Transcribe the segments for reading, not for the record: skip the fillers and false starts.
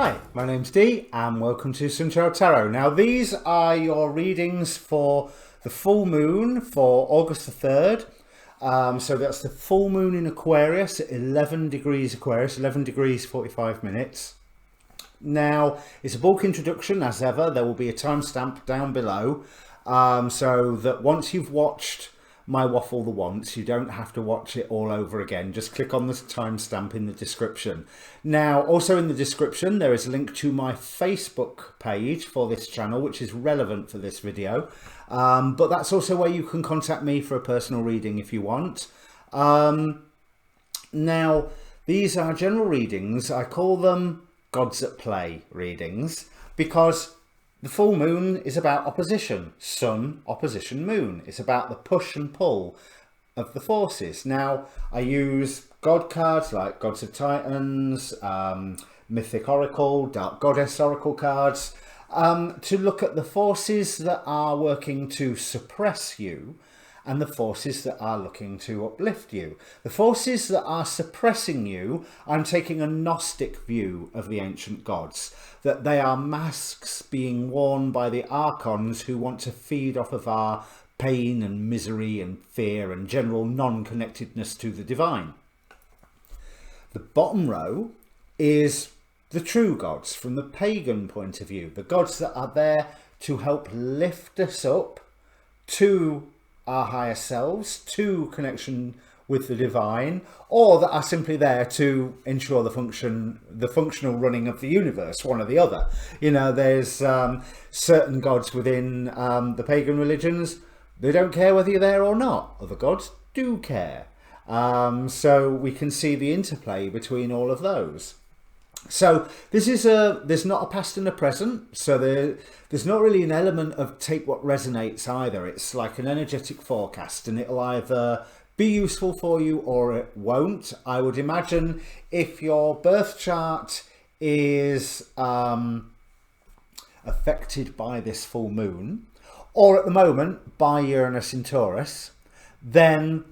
Hi, my name's Dee and welcome to Untitled Tarot. Now these are your readings for the full moon for August the 3rd. So that's the full moon in Aquarius at 11 degrees Aquarius, 11 degrees 45 minutes. Now it's a bulk introduction as ever. There will be a timestamp down below so that once you've watched my waffle the once, you don't have to watch it all over again. Just click on the timestamp in the description. Now, also in the description, there is a link to my Facebook page for this channel, which is relevant for this video. But that's also where you can contact me for a personal reading if you want. Now, these are general readings. I call them Gods at Play readings because the full moon is about opposition, sun, opposition, moon. It's about the push and pull of the forces. Now, I use God cards like Gods of Titans, Mythic Oracle, Dark Goddess Oracle cards, to look at the forces that are working to suppress you and the forces that are looking to uplift you. The forces that are suppressing you, I'm taking a Gnostic view of the ancient gods, that they are masks being worn by the archons who want to feed off of our pain and misery and fear and general non-connectedness to the divine. The bottom row is the true gods from the pagan point of view, the gods that are there to help lift us up to our higher selves, to connection with the divine, or that are simply there to ensure the functional running of the universe, one or the other. You know, there's certain gods within the pagan religions, they don't care whether you're there or not. Other gods do care. So we can see the interplay between all of those. So this is there's not a past and a present, so there's not really an element of take what resonates either. It's like an energetic forecast, and it'll either be useful for you or it won't. I would imagine if your birth chart is affected by this full moon, or at the moment by Uranus in Taurus, then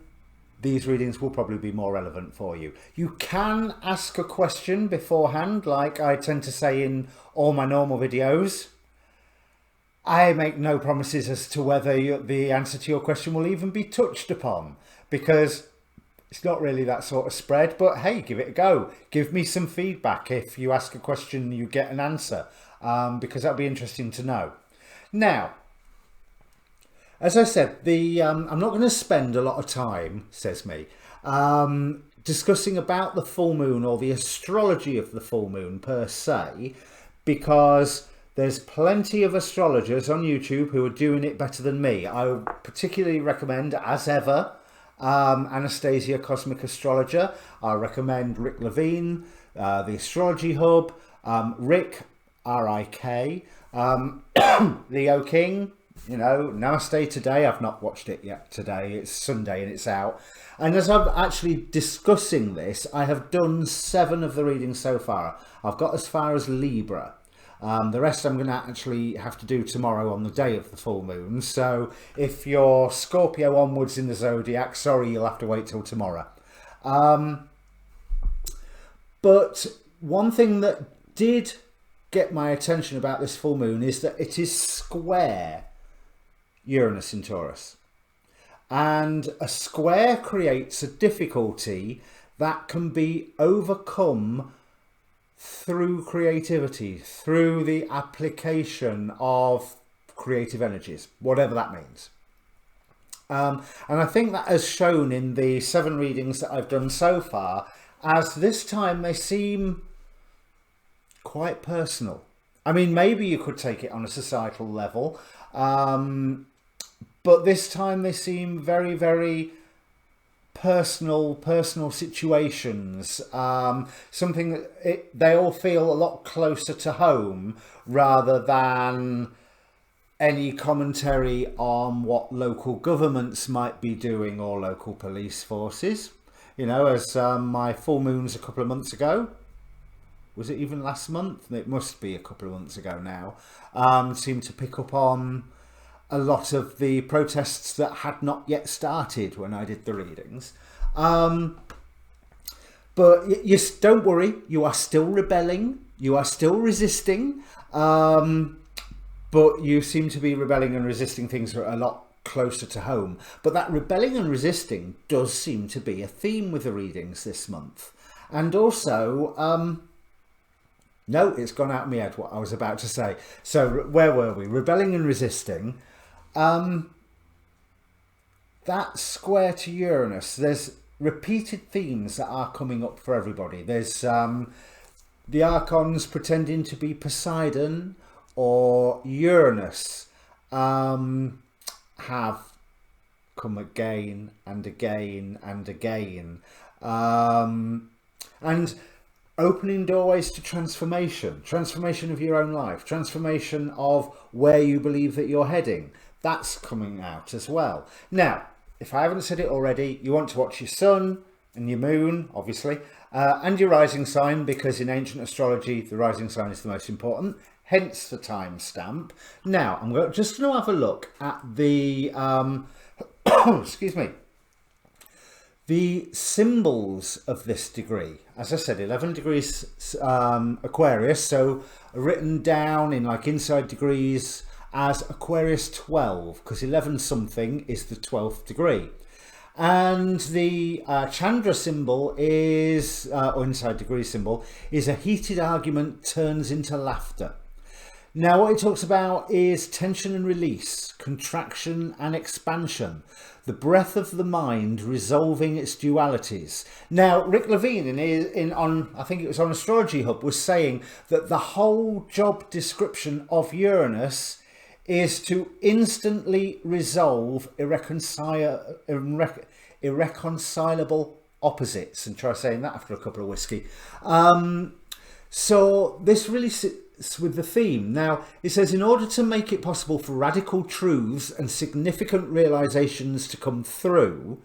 these readings will probably be more relevant for you. You can ask a question beforehand, like I tend to say in all my normal videos. I make no promises as to whether the answer to your question will even be touched upon, because it's not really that sort of spread. But hey, give it a go. Give me some feedback if you ask a question you get an answer, because that'll be interesting to know. Now, as I said, I'm not going to spend a lot of time, says me, discussing about the full moon or the astrology of the full moon per se, because there's plenty of astrologers on YouTube who are doing it better than me. I would particularly recommend, as ever, Anastasia Cosmic Astrologer. I recommend Rick Levine, the Astrology Hub, Rick, R-I-K, Leo King. You know, Namaste Today. I've not watched it yet today. It's Sunday and it's out. And as I'm actually discussing this, I have done 7 of the readings so far. I've got as far as Libra. The rest I'm going to actually have to do tomorrow on the day of the full moon. So if you're Scorpio onwards in the zodiac, sorry, you'll have to wait till tomorrow. But one thing that did get my attention about this full moon is that it is square Uranus in Taurus, and a square creates a difficulty that can be overcome through creativity, through the application of creative energies, whatever that means. And I think that has shown in the 7 readings that I've done so far, as this time they seem quite personal. I mean, maybe you could take it on a societal level, but this time they seem very, very personal situations. Something that they all feel a lot closer to home rather than any commentary on what local governments might be doing or local police forces. You know, as my full moons a couple of months ago, was it even last month? It must be a couple of months ago now, seemed to pick up on a lot of the protests that had not yet started when I did the readings. But don't worry, you are still rebelling. You are still resisting, but you seem to be rebelling and resisting things that are a lot closer to home. But that rebelling and resisting does seem to be a theme with the readings this month. And also, no, it's gone out of my head what I was about to say. So where were we? Rebelling and resisting. That square to Uranus, there's repeated themes that are coming up for everybody. There's the Archons pretending to be Poseidon or Uranus have come again and again and again. And opening doorways to transformation of your own life, transformation of where you believe that you're heading. That's coming out as well. Now, if I haven't said it already, you want to watch your sun and your moon, obviously, and your rising sign, because in ancient astrology, the rising sign is the most important, hence the timestamp. Now, I'm just going to have a look at the, excuse me, the symbols of this degree. As I said, 11 degrees Aquarius, so written down in like inside degrees as Aquarius 12, because 11 something is the 12th degree. And the Chandra symbol is, or inside degree symbol, is a heated argument turns into laughter. Now what it talks about is tension and release, contraction and expansion, the breath of the mind resolving its dualities. Now Rick Levine on I think it was on Astrology Hub was saying that the whole job description of Uranus is to instantly resolve irreconcilable opposites, and try saying that after a couple of whiskey. So this really sits with the theme. Now it says, in order to make it possible for radical truths and significant realizations to come through,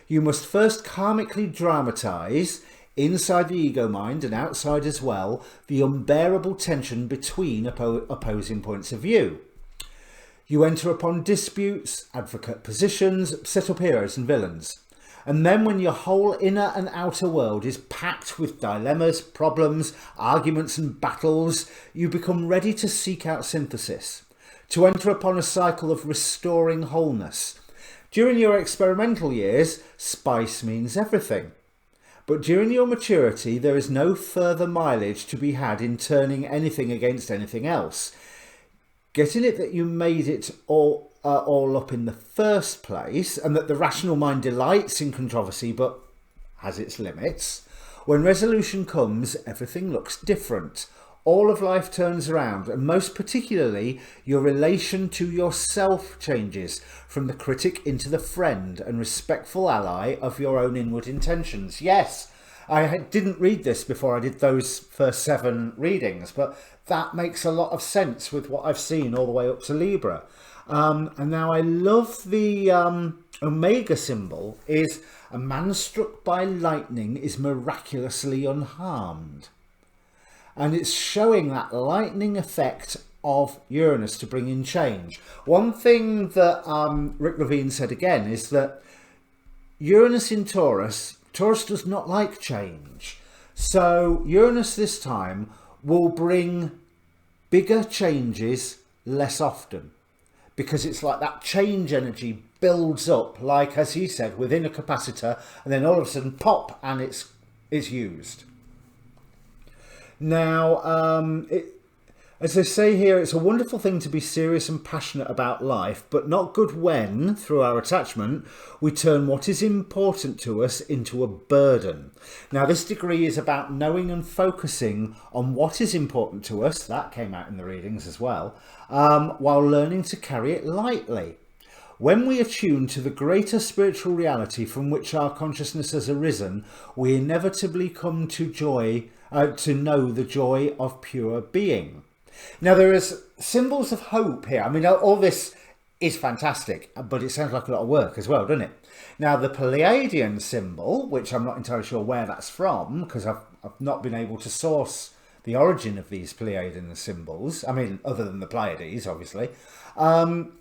you must first karmically dramatize, inside the ego mind and outside as well, the unbearable tension between opposing points of view. You enter upon disputes, advocate positions, set up heroes and villains. And then when your whole inner and outer world is packed with dilemmas, problems, arguments and battles, you become ready to seek out synthesis, to enter upon a cycle of restoring wholeness. During your experimental years, spice means everything. But during your maturity, there is no further mileage to be had in turning anything against anything else. Getting it that you made it all up in the first place, and that the rational mind delights in controversy but has its limits. When resolution comes, everything looks different. All of life turns around, and most particularly your relation to yourself changes from the critic into the friend and respectful ally of your own inward intentions. Yes, I didn't read this before I did those first 7 readings, but that makes a lot of sense with what I've seen all the way up to Libra. And now I love the Omega symbol is a man struck by lightning is miraculously unharmed. And it's showing that lightning effect of Uranus to bring in change. One thing that Rick Levine said again is that Uranus in Taurus does not like change. So Uranus this time will bring bigger changes less often, because it's like that change energy builds up, like as he said, within a capacitor, and then all of a sudden pop and it's used. Now as they say here, it's a wonderful thing to be serious and passionate about life, but not good when, through our attachment, we turn what is important to us into a burden. Now, this degree is about knowing and focusing on what is important to us, that came out in the readings as well, while learning to carry it lightly. When we attune to the greater spiritual reality from which our consciousness has arisen, we inevitably come to know the joy of pure being. Now, there is symbols of hope here. I mean, all this is fantastic, but it sounds like a lot of work as well, doesn't it? Now, the Pleiadian symbol, which I'm not entirely sure where that's from, because I've not been able to source the origin of these Pleiadian symbols. I mean, other than the Pleiades, obviously. An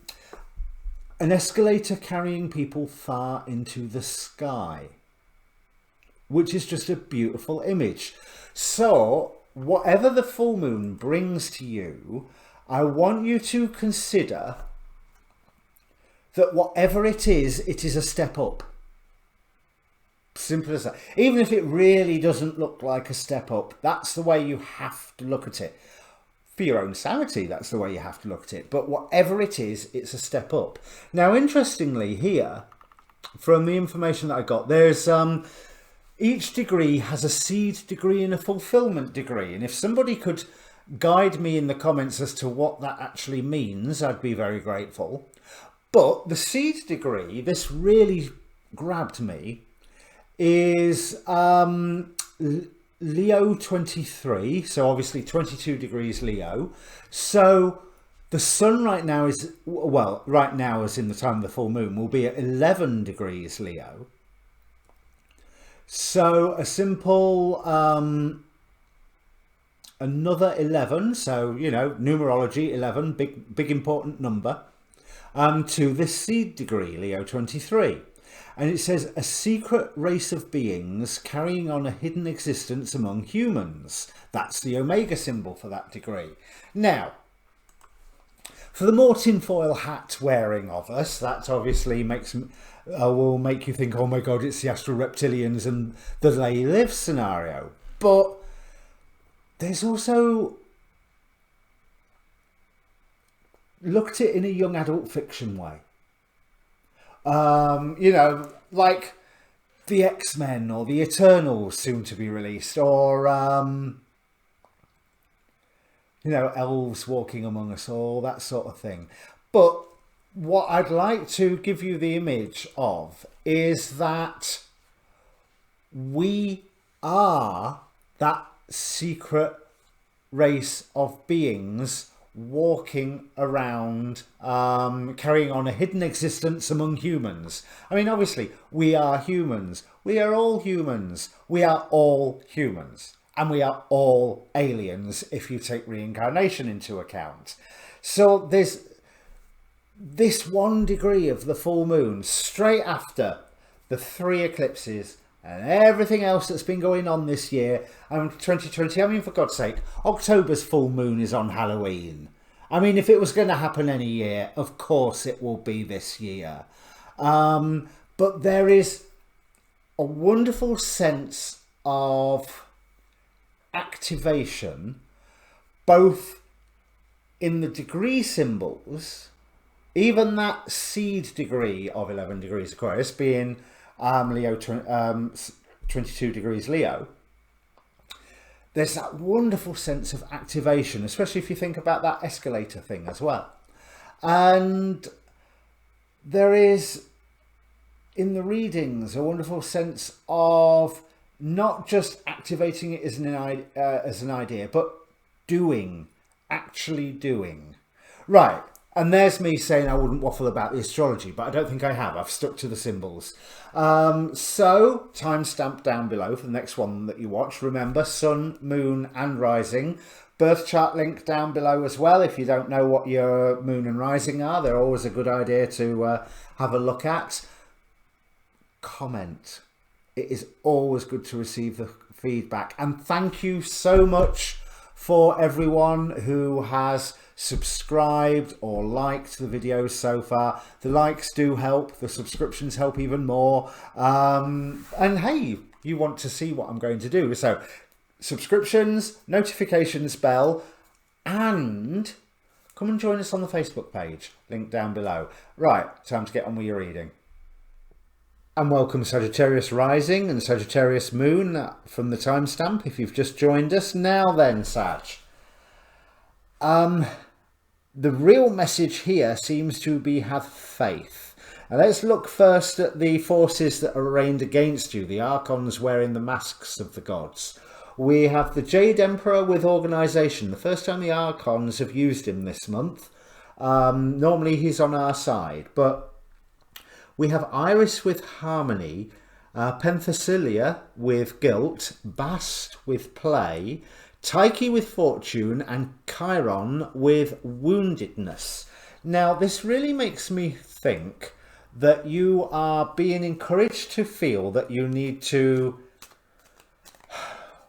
escalator carrying people far into the sky, which is just a beautiful image. So whatever the full moon brings to you, I want you to consider that whatever it is a step up. Simple as that. Even if it really doesn't look like a step up, that's the way you have to look at it. For your own sanity, that's the way you have to look at it. But whatever it is, it's a step up. Now, interestingly here, from the information that I got, there's each degree has a seed degree and a fulfillment degree. And if somebody could guide me in the comments as to what that actually means, I'd be very grateful. But the seed degree, this really grabbed me, is Leo 23, so obviously 22 degrees Leo. So the sun right now is, well, right now as in the time of the full moon, will be at 11 degrees Leo. So a simple another 11, so you know, numerology 11, big important number, to this seed degree, Leo 23. And it says, a secret race of beings carrying on a hidden existence among humans. That's the Omega symbol for that degree. Now, for the more tinfoil hat wearing of us, that obviously will make you think, oh my God, it's the astral reptilians and the they live scenario. But there's also looked at it in a young adult fiction way. You know, like the X-Men or the Eternals soon to be released, or you know, elves walking among us, all that sort of thing. But what I'd like to give you the image of is that we are that secret race of beings walking around, carrying on a hidden existence among humans. I mean, obviously, we are humans. We are all humans. We are all humans. And we are all aliens if you take reincarnation into account. So there's this 1 degree of the full moon straight after the 3 eclipses and everything else that's been going on this year. 2020, I mean, for God's sake, October's full moon is on Halloween. I mean, if it was going to happen any year, of course it will be this year. But there is a wonderful sense of activation, both in the degree symbols, even that seed degree of 11 degrees Aquarius being Leo 22 degrees Leo, there's that wonderful sense of activation, especially if you think about that escalator thing as well. And there is, in the readings, a wonderful sense of not just activating it as an idea, but actually doing. Right. And there's me saying I wouldn't waffle about the astrology, but I don't think I have. I've stuck to the symbols. So, timestamp down below for the next one that you watch. Remember, sun, moon and rising. Birth chart link down below as well. If you don't know what your moon and rising are, they're always a good idea to have a look at. Comment. It is always good to receive the feedback. And thank you so much for everyone who has subscribed or liked the videos so far. The likes do help, the subscriptions help even more, and hey, you want to see what I'm going to do, so subscriptions, notifications bell, and come and join us on the Facebook page, link down below. Right, time to get on with your reading. And welcome Sagittarius rising and Sagittarius moon from the timestamp if you've just joined us. Now then, Sag, the real message here seems to be have faith. Now let's look first at the forces that are arrayed against you, the archons wearing the masks of the gods. We have the Jade Emperor with organisation, the first time the archons have used him this month. Normally he's on our side, but we have Iris with harmony, Penthesilea with guilt, Bast with play, Tyche with fortune, and Chiron with woundedness. Now, this really makes me think that you are being encouraged to feel that you need to,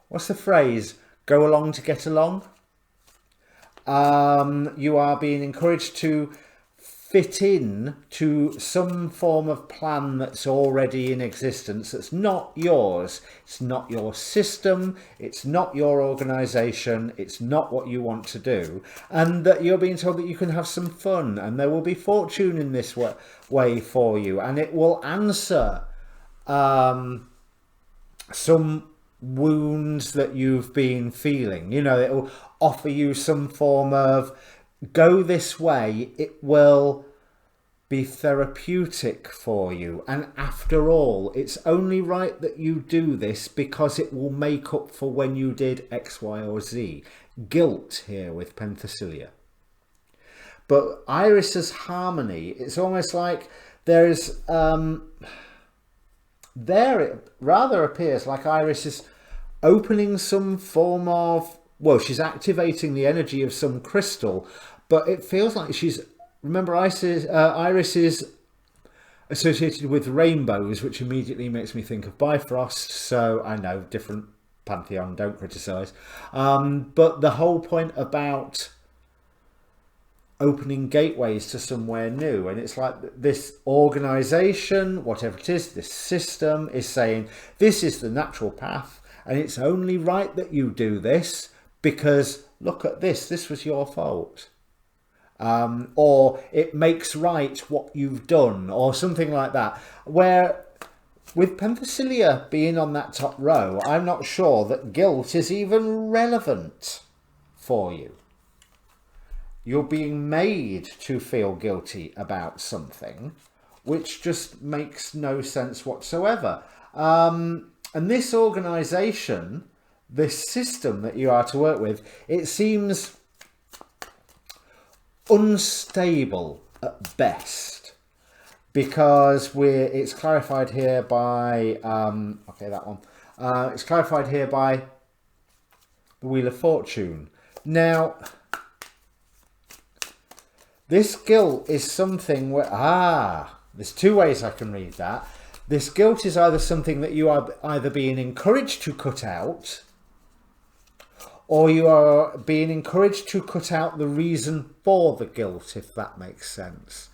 what's the phrase, go along to get along. You are being encouraged to fit in to some form of plan that's already in existence, that's not yours. It's not your system, it's not your organization, it's not what you want to do, and that you're being told that you can have some fun and there will be fortune in this way for you, and it will answer some wounds that you've been feeling. You know, it will offer you some form of go this way, it will be therapeutic for you, and after all, it's only right that you do this because it will make up for when you did X, Y or Z. Guilt here with Penthesilea. But Iris's harmony, it's almost like there's there it rather appears like Iris is opening some form of, well, she's activating the energy of some crystal, but it feels like she's, remember Iris is associated with rainbows, which immediately makes me think of Bifrost, so I know, different pantheon, don't criticise. But the whole point about opening gateways to somewhere new, and it's like this organisation, whatever it is, this system is saying this is the natural path, and it's only right that you do this because look at this was your fault. Or it makes right what you've done, or something like that. Where with Penthesilea being on that top row, I'm not sure that guilt is even relevant for you. You're being made to feel guilty about something, which just makes no sense whatsoever. And this organisation, this system that you are to work with, it seems unstable at best, because it's clarified here by it's clarified here by the Wheel of Fortune. Now this guilt is something where there's two ways I can read that. This guilt is either something that you are either being encouraged to cut out, or you are being encouraged to cut out the reason for the guilt, if that makes sense.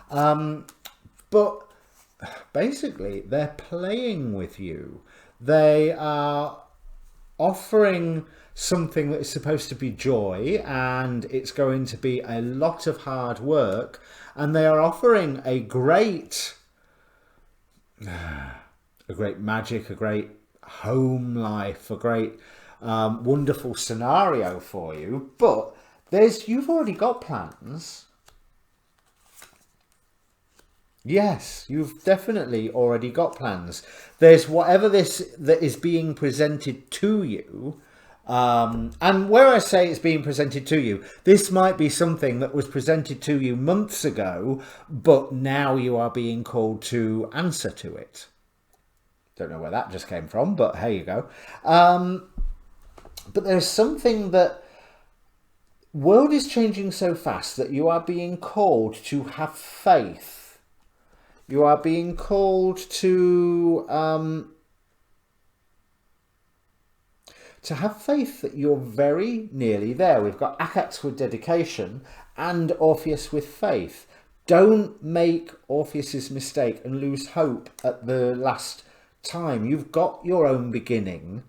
But basically, they're playing with you. They are offering something that is supposed to be joy, and it's going to be a lot of hard work. And they are offering a great magic, a great home life, a great wonderful scenario for you, but you've already got plans. Yes, you've definitely already got plans. There's whatever this that is being presented to you, and where I say it's being presented to you, this might be something that was presented to you months ago, but now you are being called to answer to it. Don't know where that just came from, but here you go. But there's something that world is changing so fast that you are being called to have faith. You are being called to have faith that you're very nearly there. We've got Achax with dedication and Orpheus with faith. Don't make Orpheus's mistake and lose hope at the last time. You've got your own beginning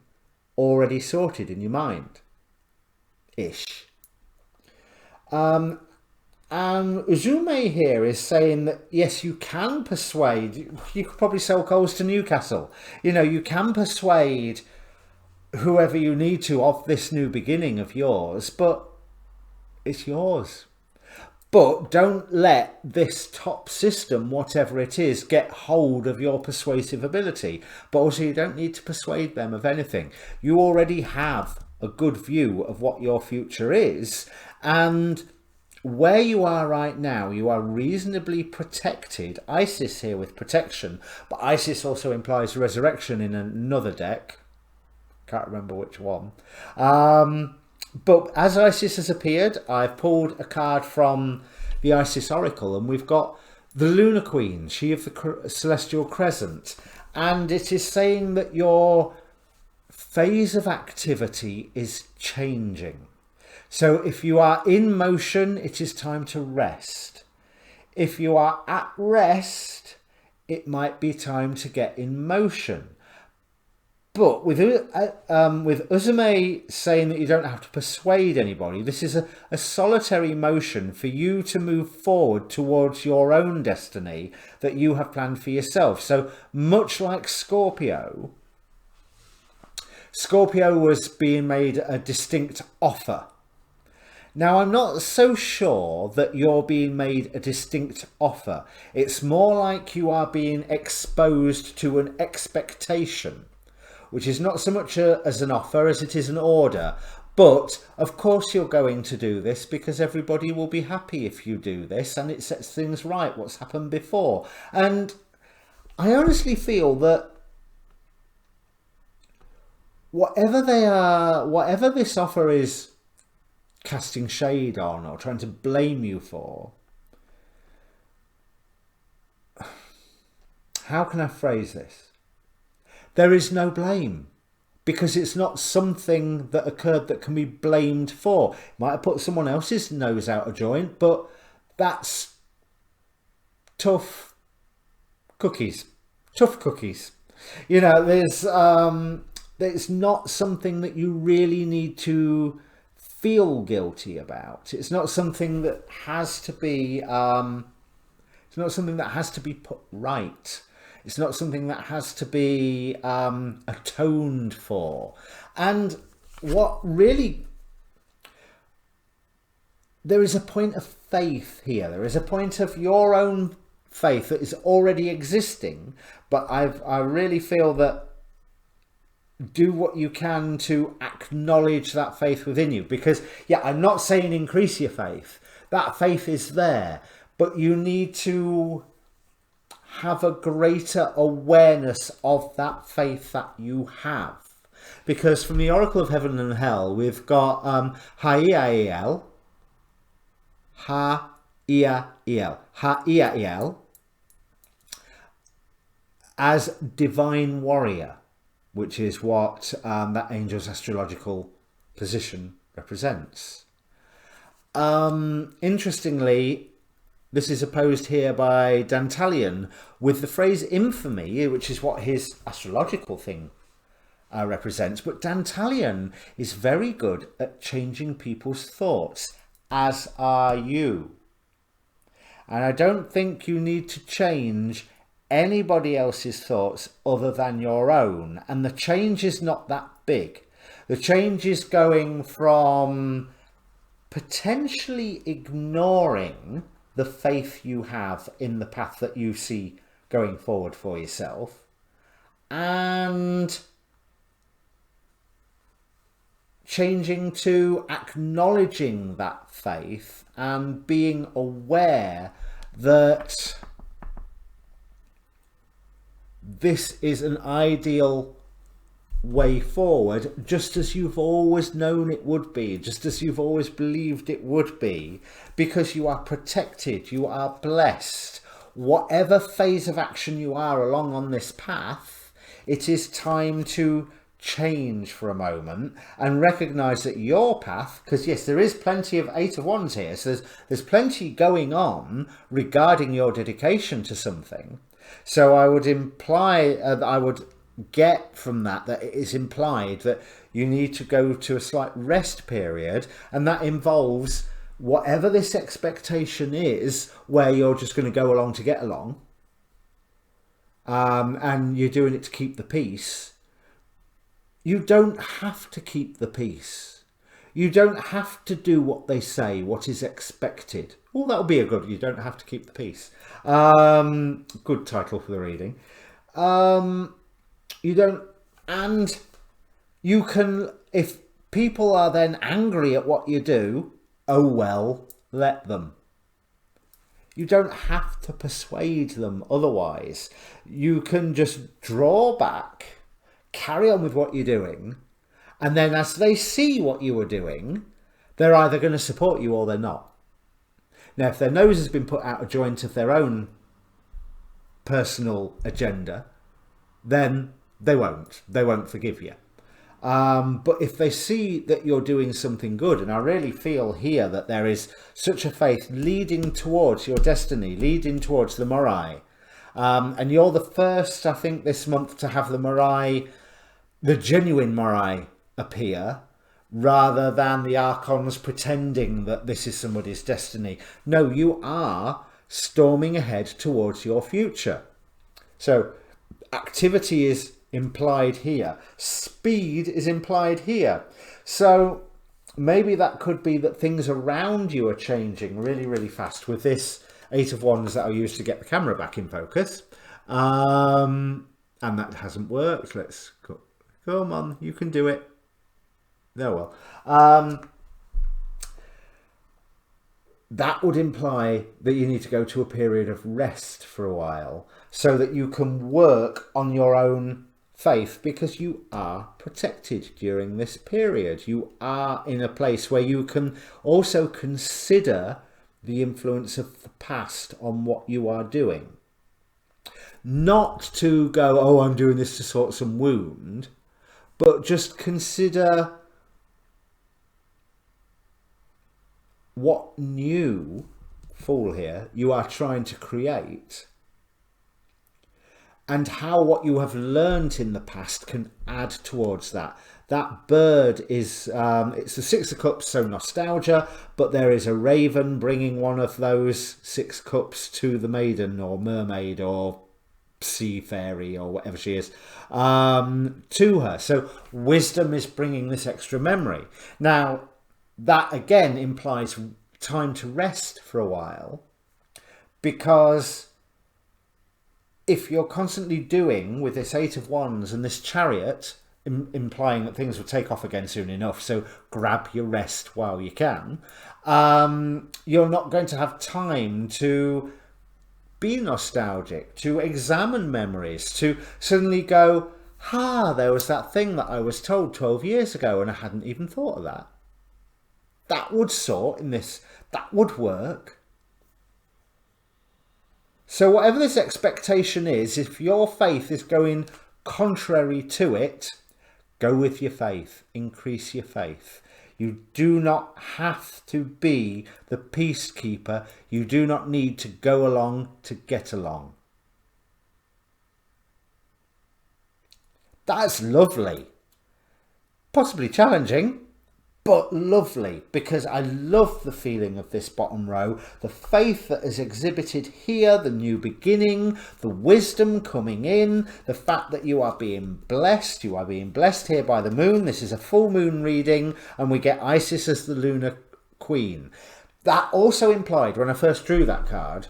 already sorted in your mind ish. And Uzume here is saying that yes, you can persuade, you could probably sell coals to Newcastle, you know, you can persuade whoever you need to of this new beginning of yours, but it's yours. But don't let this top system, whatever it is, get hold of your persuasive ability. But also you don't need to persuade them of anything. You already have a good view of what your future is. And where you are right now, you are reasonably protected. Isis here with protection. But Isis also implies resurrection in another deck. Can't remember which one. But as Isis has appeared, I've pulled a card from the Isis Oracle, and we've got the Lunar Queen, she of the Celestial Crescent, and it is saying that your phase of activity is changing. So if you are in motion, it is time to rest. If you are at rest, it might be time to get in motion. But with Uzume saying that you don't have to persuade anybody, this is a solitary motion for you to move forward towards your own destiny that you have planned for yourself. So much like Scorpio was being made a distinct offer. Now, I'm not so sure that you're being made a distinct offer. It's more like you are being exposed to an expectation, which is not so much as an offer as it is an order. But of course you're going to do this because everybody will be happy if you do this, and it sets things right, what's happened before. And I honestly feel that whatever this offer is casting shade on or trying to blame you for, how can I phrase this? There is no blame, because it's not something that occurred that can be blamed for. It might have put someone else's nose out of joint, but that's tough cookies. You know, there's not something that you really need to feel guilty about. It's not something that has to be put right. It's not something that has to be atoned for. And what really, there is a point of faith here. There is a point of your own faith that is already existing, but I really feel that do what you can to acknowledge that faith within you. Because, yeah, I'm not saying increase your faith. That faith is there, but you need to have a greater awareness of that faith that you have. Because from the Oracle of Heaven and Hell, we've got Ha'Iel, as divine warrior, which is what that angel's astrological position represents. Interestingly, this is opposed here by Dantalion with the phrase infamy, which is what his astrological thing represents. But Dantalion is very good at changing people's thoughts, as are you. And I don't think you need to change anybody else's thoughts other than your own. And the change is not that big. The change is going from potentially ignoring the faith you have in the path that you see going forward for yourself, and changing to acknowledging that faith and being aware that this is an ideal way forward, just as you've always known it would be, just as you've always believed it would be, because you are protected, you are blessed. Whatever phase of action you are along on this path, it is time to change for a moment and recognize that your path, because yes, there is plenty of Eight of Wands here, so there's plenty going on regarding your dedication to something. So I would imply, I would get from that it is implied that you need to go to a slight rest period, and that involves whatever this expectation is, where you're just going to go along to get along, and you're doing it to keep the peace. You don't have to keep the peace. You don't have to do what they say, what is expected. Oh, that would be a good, you don't have to keep the peace. Good title for the reading. You don't, and you can, if people are then angry at what you do, oh well, let them. You don't have to persuade them otherwise. You can just draw back, carry on with what you're doing, and then as they see what you are doing, they're either going to support you or they're not. Now, if their nose has been put out of joint of their own personal agenda, then they won't forgive you. But if they see that you're doing something good, and I really feel here that there is such a faith leading towards your destiny, leading towards the Morai. And you're the first, I think, this month to have the Morai, the genuine Morai, appear, rather than the Archons pretending that this is somebody's destiny. No, you are storming ahead towards your future. So activity is implied here. Speed is implied here. So maybe that could be that things around you are changing really, really fast with this Eight of Wands that I used to get the camera back in focus. And that hasn't worked. Let's go. Come on, you can do it. Oh well. That would imply that you need to go to a period of rest for a while so that you can work on your own faith, because you are protected during this period. You are in a place where you can also consider the influence of the past on what you are doing. Not to go, oh, I'm doing this to sort some wound, but just consider what new, Fool here, you are trying to create, and how what you have learnt in the past can add towards that. That bird is, it's the Six of Cups, so nostalgia, but there is a raven bringing one of those 6 cups to the maiden or mermaid or sea fairy or whatever she is, to her. So wisdom is bringing this extra memory. Now, that again implies time to rest for a while, because if you're constantly doing with this Eight of Wands and this Chariot, implying that things will take off again soon enough, so grab your rest while you can, you're not going to have time to be nostalgic, to examine memories, to suddenly go, there was that thing that I was told 12 years ago and I hadn't even thought of that. That would sort in this, that would work. So whatever this expectation is, if your faith is going contrary to it, go with your faith, increase your faith. You do not have to be the peacekeeper. You do not need to go along to get along. That's lovely. Possibly challenging, but lovely, because I love the feeling of this bottom row, the faith that is exhibited here, the new beginning, the wisdom coming in, the fact that you are being blessed. You are being blessed here by the moon. This is a full moon reading, and we get Isis as the lunar queen. That also implied, when I first drew that card,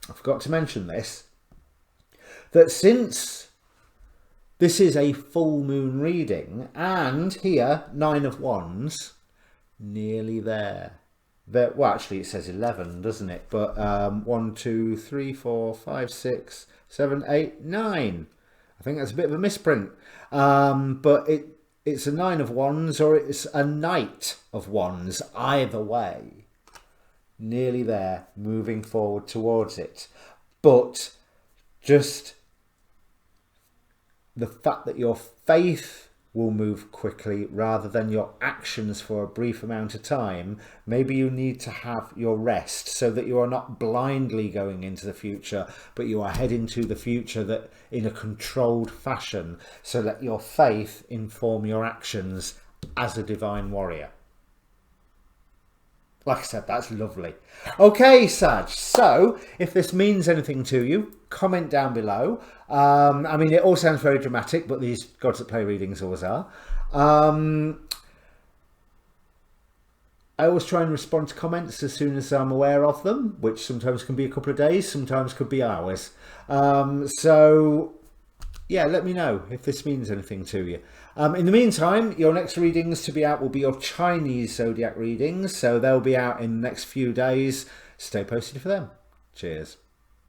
I forgot to mention this, that since this is a full moon reading, and here, 9 of Wands, nearly there. Well, actually it says 11, doesn't it? But 1, 2, 3, 4, 5, 6, 7, 8, 9. I think that's a bit of a misprint. But it's a 9 of Wands, or it's a Knight of Wands. Either way, nearly there, moving forward towards it. But just the fact that your faith will move quickly rather than your actions for a brief amount of time. Maybe you need to have your rest so that you are not blindly going into the future, but you are heading to the future that in a controlled fashion, so let your faith inform your actions as a divine warrior. Like I said, that's lovely. Okay, Sag, so if this means anything to you, comment down below. I mean, it all sounds very dramatic, but these Gods That Play readings always are. I always try and respond to comments as soon as I'm aware of them, which sometimes can be a couple of days, sometimes could be hours. So yeah, let me know if this means anything to you. In the meantime, your next readings to be out will be your Chinese zodiac readings, so they'll be out in the next few days. Stay posted for them. Cheers.